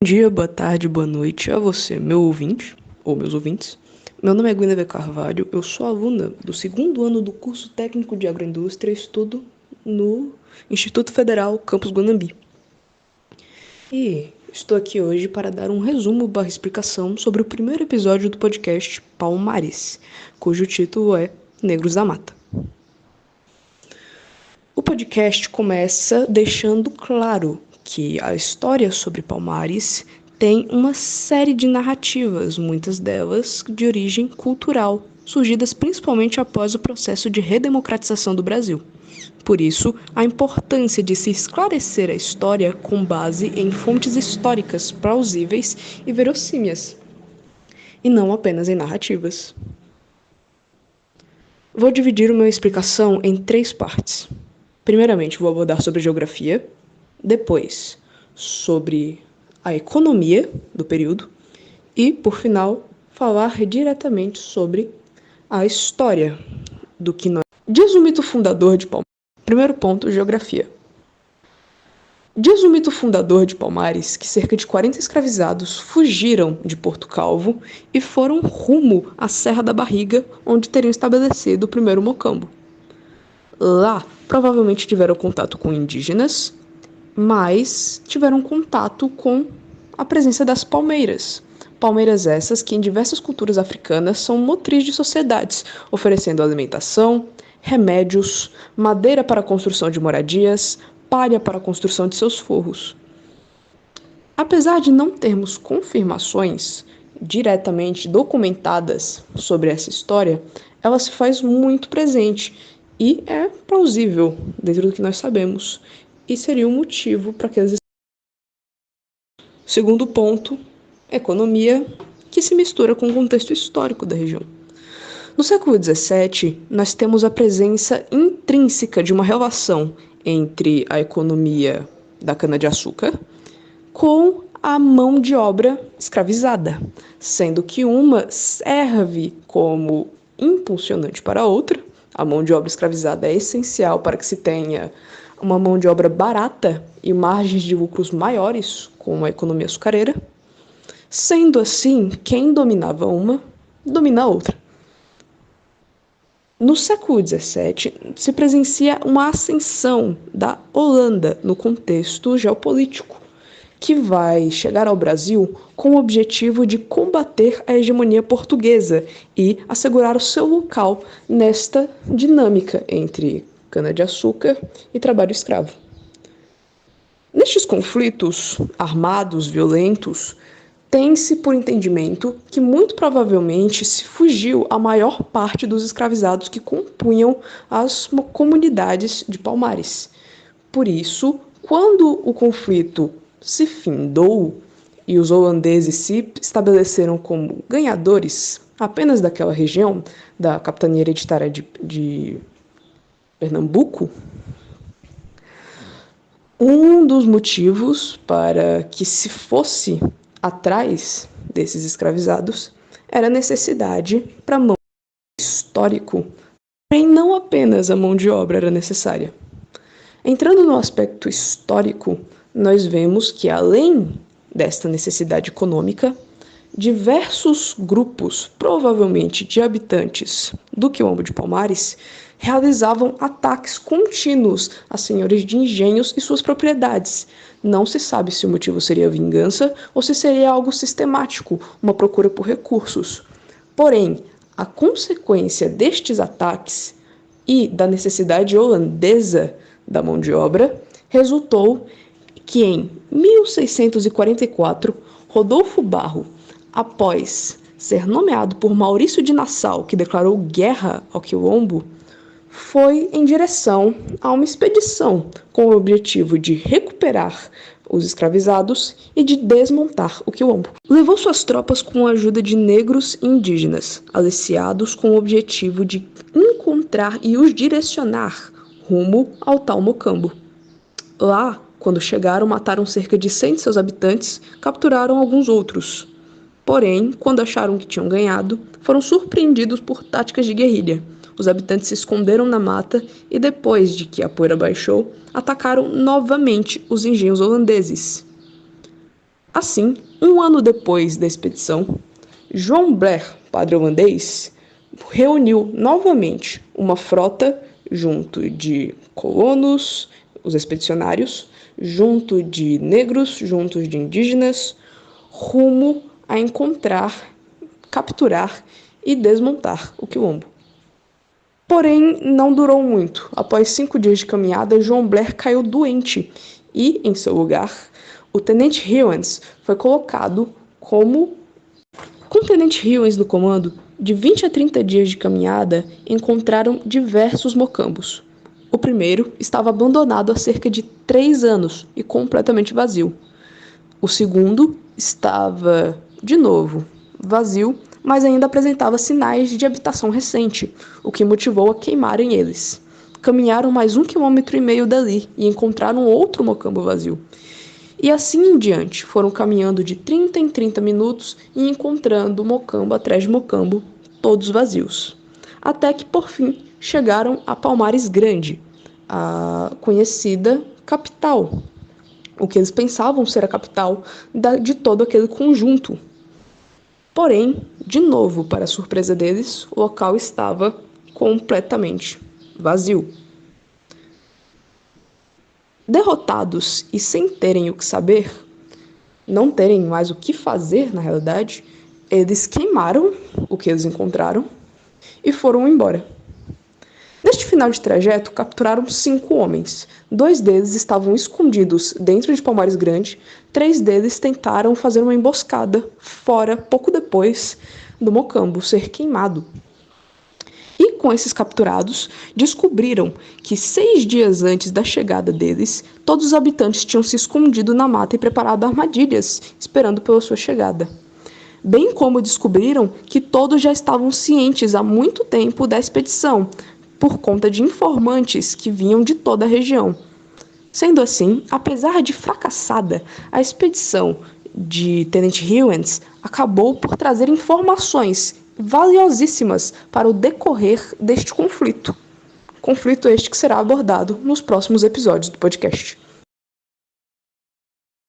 Bom dia, boa tarde, boa noite a você, meu ouvinte, ou meus ouvintes. Meu nome é Guinevere Carvalho, eu sou aluna do segundo ano do curso técnico de agroindústria e estudo no Instituto Federal Campus Guanambi. E estou aqui hoje para dar um resumo / explicação sobre o primeiro episódio do podcast Palmares, cujo título é Negros da Mata. O podcast começa deixando claro que a história sobre Palmares tem uma série de narrativas, muitas delas de origem cultural, surgidas principalmente após o processo de redemocratização do Brasil. Por isso, a importância de se esclarecer a história com base em fontes históricas plausíveis e verossímeis, e não apenas em narrativas. Vou dividir uma explicação em 3 partes. Primeiramente, vou abordar sobre geografia, depois sobre a economia do período e, por final, falar diretamente sobre a história do que nós... Diz o mito fundador de Palmares. Primeiro ponto, geografia. Diz o mito fundador de Palmares que cerca de 40 escravizados fugiram de Porto Calvo e foram rumo à Serra da Barriga, onde teriam estabelecido o primeiro mocambo. Lá, provavelmente tiveram contato com indígenas, mas tiveram contato com a presença das palmeiras. Palmeiras essas que em diversas culturas africanas são motriz de sociedades, oferecendo alimentação, remédios, madeira para a construção de moradias, palha para a construção de seus forros. Apesar de não termos confirmações diretamente documentadas sobre essa história, ela se faz muito presente e é plausível dentro do que nós sabemos, e seria um motivo para que eles... Segundo ponto, economia, que se mistura com o contexto histórico da região. No século XVII, nós temos a presença intrínseca de uma relação entre a economia da cana-de-açúcar com a mão de obra escravizada, sendo que uma serve como impulsionante para a outra. A mão de obra escravizada é essencial para que se tenha uma mão de obra barata e margens de lucros maiores, como a economia açucareira. Sendo assim, quem dominava uma, domina a outra. No século XVII, se presencia uma ascensão da Holanda no contexto geopolítico, que vai chegar ao Brasil com o objetivo de combater a hegemonia portuguesa e assegurar o seu local nesta dinâmica entre cana-de-açúcar e trabalho escravo. Nestes conflitos armados, violentos, tem-se por entendimento que muito provavelmente se fugiu a maior parte dos escravizados que compunham as comunidades de Palmares. Por isso, quando o conflito se findou e os holandeses se estabeleceram como ganhadores apenas daquela região, da capitania hereditária de Pernambuco, um dos motivos para que se fosse atrás desses escravizados era a necessidade para mão histórico, porém não apenas a mão de obra era necessária. Entrando no aspecto histórico, nós vemos que, além desta necessidade econômica, diversos grupos, provavelmente de habitantes do quilombo de Palmares, realizavam ataques contínuos a senhores de engenhos e suas propriedades. Não se sabe se o motivo seria vingança ou se seria algo sistemático, uma procura por recursos. Porém, a consequência destes ataques e da necessidade holandesa da mão de obra resultou que em 1644, Rodolfo Barro, após ser nomeado por Maurício de Nassau, que declarou guerra ao quilombo, foi em direção a uma expedição com o objetivo de recuperar os escravizados e de desmontar o quilombo. Levou suas tropas com a ajuda de negros e indígenas, aliciados com o objetivo de encontrar e os direcionar rumo ao tal mocambo. Lá, quando chegaram, mataram cerca de 100 de seus habitantes, capturaram alguns outros. Porém, quando acharam que tinham ganhado, foram surpreendidos por táticas de guerrilha. Os habitantes se esconderam na mata e, depois de que a poeira baixou, atacaram novamente os engenhos holandeses. Assim, um ano depois da expedição, João Blair, padre holandês, reuniu novamente uma frota junto de colonos, os expedicionários, junto de negros, junto de indígenas, rumo a encontrar, capturar e desmontar o quilombo. Porém, não durou muito. Após 5 dias de caminhada, João Blair caiu doente e, em seu lugar, o tenente Hewens foi colocado como... Com o tenente Hewens no comando, de 20 a 30 dias de caminhada, encontraram diversos mocambos. O primeiro estava abandonado há cerca de 3 anos e completamente vazio. O segundo estava, de novo, vazio, mas ainda apresentava sinais de habitação recente, o que motivou a queimarem eles. Caminharam mais 1,5 km dali e encontraram outro mocambo vazio. E assim em diante, foram caminhando de 30 em 30 minutos e encontrando mocambo atrás de mocambo, todos vazios. Até que, por fim, chegaram a Palmares Grande, a conhecida capital, o que eles pensavam ser a capital de todo aquele conjunto. Porém, de novo, para a surpresa deles, o local estava completamente vazio. Derrotados e sem terem o que saber, não terem mais o que fazer na realidade, eles queimaram o que eles encontraram e foram embora. Neste final de trajeto, capturaram 5 homens. 2 deles estavam escondidos dentro de Palmares Grande, 3 deles tentaram fazer uma emboscada fora pouco depois do mocambo ser queimado. E com esses capturados, descobriram que 6 dias antes da chegada deles, todos os habitantes tinham se escondido na mata e preparado armadilhas, esperando pela sua chegada. Bem como descobriram que todos já estavam cientes há muito tempo da expedição, por conta de informantes que vinham de toda a região. Sendo assim, apesar de fracassada, a expedição de Tenente Hewens acabou por trazer informações valiosíssimas para o decorrer deste conflito. Conflito este que será abordado nos próximos episódios do podcast.